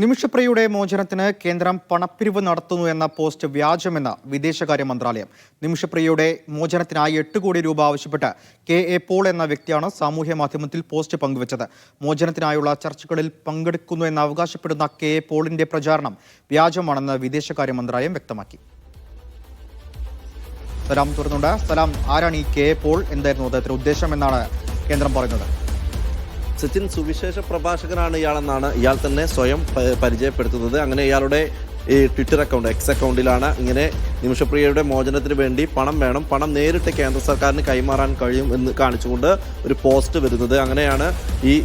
നിമിഷപ്രിയയുടെ മോചനത്തിന് കേന്ദ്രം പണപ്പിരിവ് നടത്തുന്നു എന്ന പോസ്റ്റ് വ്യാജമെന്ന് വിദേശകാര്യ മന്ത്രാലയം. നിമിഷപ്രിയയുടെ മോചനത്തിനായി 8 കോടി രൂപ ആവശ്യപ്പെട്ട് കെ.എ. പോൾ എന്ന വ്യക്തിയാണ് സാമൂഹ്യ മാധ്യമത്തിൽ പോസ്റ്റ് പങ്കുവച്ചത്. മോചനത്തിനായുള്ള ചർച്ചകളിൽ പങ്കെടുക്കുന്നു എന്ന് അവകാശപ്പെടുന്ന കെ.എ. പോളിന്റെ പ്രചാരണം വ്യാജമാണെന്ന് വിദേശകാര്യ മന്ത്രാലയം വ്യക്തമാക്കി. സലാം തുറന്നുണ്ട്. സലാം, ആരാണ് ഈ കെ.എ. പോൾ? എന്തായിരുന്നു അദ്ദേഹത്തിന്റെ ഉദ്ദേശം എന്നാണ് കേന്ദ്രം പറയുന്നത്? സച്ചിൻ, സുവിശേഷ പ്രഭാഷകനാണ് ഇയാളെന്നാണ് ഇയാൾ തന്നെ സ്വയം പരിചയപ്പെടുത്തുന്നത്. അങ്ങനെ ഇയാളുടെ ഈ ട്വിറ്റർ അക്കൗണ്ട്, എക്സ് അക്കൗണ്ടിലാണ് ഇങ്ങനെ നിമിഷപ്രിയയുടെ മോചനത്തിന് വേണ്ടി പണം വേണം, പണം നേരിട്ട് കേന്ദ്ര സർക്കാരിന് കൈമാറാൻ കഴിയും എന്ന് കാണിച്ചുകൊണ്ട് ഒരു പോസ്റ്റ് വരുന്നത്. അങ്ങനെയാണ്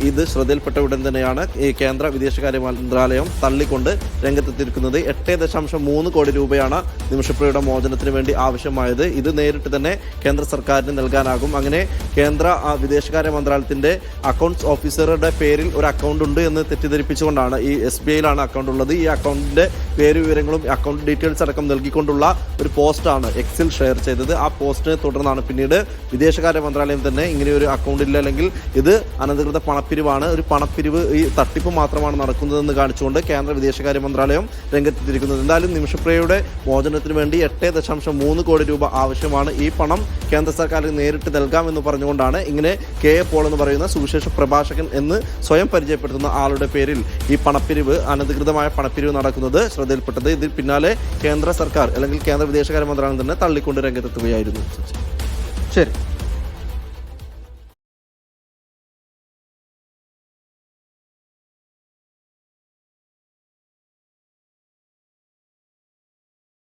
ഇത് ശ്രദ്ധയിൽപ്പെട്ട ഉടൻ തന്നെയാണ് ഈ കേന്ദ്ര വിദേശകാര്യ മന്ത്രാലയം തള്ളിക്കൊണ്ട് രംഗത്തെത്തിയിരിക്കുന്നത്. 8.3 കോടി രൂപയാണ് നിമിഷപ്രിയയുടെ മോചനത്തിന് വേണ്ടി ആവശ്യമായത്. ഇത് നേരിട്ട് തന്നെ കേന്ദ്ര സർക്കാരിന് നൽകാനാകും. അങ്ങനെ കേന്ദ്ര വിദേശകാര്യ മന്ത്രാലയത്തിന്റെ അക്കൗണ്ട്സ് ഓഫീസറുടെ പേരിൽ ഒരു അക്കൗണ്ട് ഉണ്ട് എന്ന് തെറ്റിദ്ധരിപ്പിച്ചുകൊണ്ടാണ്, ഈ SBIയിലാണ് അക്കൗണ്ട് ഉള്ളത്, ഈ അക്കൗണ്ടിന്റെ പേര് വിവരങ്ങളും അക്കൗണ്ട് ഡീറ്റെയിൽസ് അടക്കം നൽകിക്കൊണ്ടുള്ള ഒരു പോസ്റ്റാണ് എക്സിൽ ഷെയർ ചെയ്തത്. ആ പോസ്റ്റിനെ തുടർന്നാണ് പിന്നീട് വിദേശകാര്യ മന്ത്രാലയം തന്നെ ഇങ്ങനെയൊരു അക്കൗണ്ട് ഇല്ല, അല്ലെങ്കിൽ ഇത് അനധികൃത പണപ്പിരിവാണ്, ഒരു പണപ്പിരിവ്, ഈ തട്ടിപ്പ് മാത്രമാണ് നടക്കുന്നതെന്ന് കാണിച്ചുകൊണ്ട് കേന്ദ്ര വിദേശകാര്യ മന്ത്രാലയം രംഗത്തെത്തിയിരിക്കുന്നത്. എന്തായാലും നിമിഷപ്രിയയുടെ മോചനത്തിന് വേണ്ടി 8.3 കോടി രൂപ ആവശ്യമാണ്. ഈ പണം കേന്ദ്ര സർക്കാരിന് നേരിട്ട് നൽകാമെന്ന് പറഞ്ഞുകൊണ്ടാണ് ഇങ്ങനെ കെ.എ. പോൾ എന്ന് പറയുന്ന സുവിശേഷ പ്രഭാഷകൻ എന്ന് സ്വയം പരിചയപ്പെടുത്തുന്ന ആളുടെ പേരിൽ ഈ പണപ്പിരിവ്, അനധികൃതമായ പണപ്പിരിവ് നടക്കുന്നത് ശ്രദ്ധയിൽപ്പെട്ടത്. ഇതിൽ പിന്നാലെ കേന്ദ്ര സർക്കാർ അല്ലെങ്കിൽ കേന്ദ്ര വിദേശകാര്യ മന്ത്രാലയം തന്നെ തള്ളിക്കൊണ്ട് രംഗത്തെത്തുകയായിരുന്നു. ശരി.